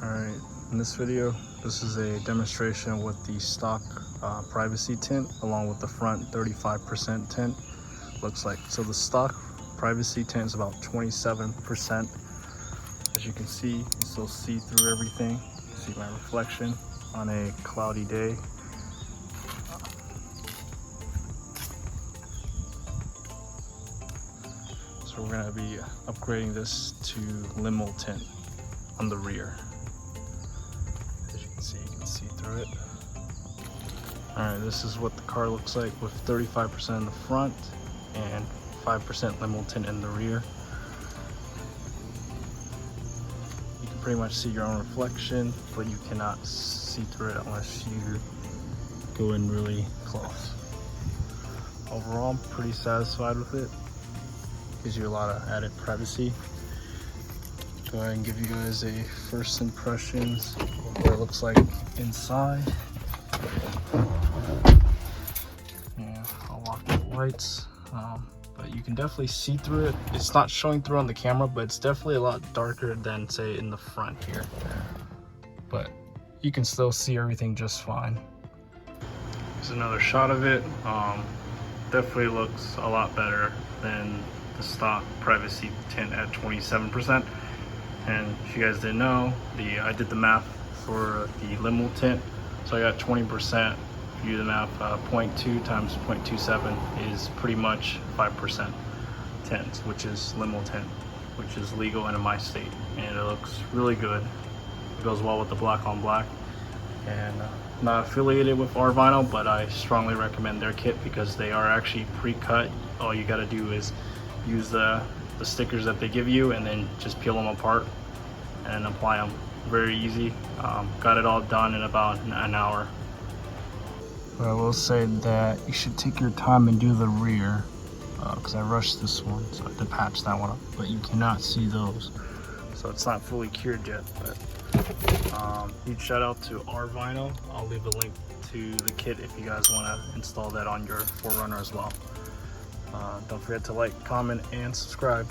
Alright, in this video, this is a demonstration with the stock privacy tint along with the front 35% tint looks like. So the stock privacy tint is about 27%. As you can see, you still see through everything. You see my reflection on a cloudy day. So we're going to be upgrading this to Limo tint on the rear. As you can see through it. Alright, this is what the car looks like with 35% in the front and 5% Limo tint in the rear. You can pretty much see your own reflection, but you cannot see through it unless you go in really close. Overall, I'm pretty satisfied with it. Gives you a lot of added privacy. Go ahead and give you guys a first impressions of what it looks like inside. Yeah, I'll lock the lights, but you can definitely see through it. It's not showing through on the camera, but it's definitely a lot darker than say in the front here. But you can still see everything just fine. Here's another shot of it. Definitely looks a lot better than the stock privacy tint at 27%. And if you guys didn't know, I did the math for the Limo tint, so I got 20%. If you do the math, 0.2 times 0.27 is pretty much 5% tint, which is Limo tint, which is legal in my state, and it looks really good. It goes well with the black on black. And not affiliated with 4Runner, but I strongly recommend their kit because they are actually pre-cut. All you got to do is use the stickers that they give you and then just peel them apart and apply them. Very easy. Got it all done in about an hour. But I will say that you should take your time and do the rear because I rushed this one, so I had to patch that one up, but you cannot see those, so it's not fully cured yet. But huge shout out to 4Runner. I'll leave a link to the kit if you guys want to install that on your 4Runner as well. Don't forget to like, comment, and subscribe.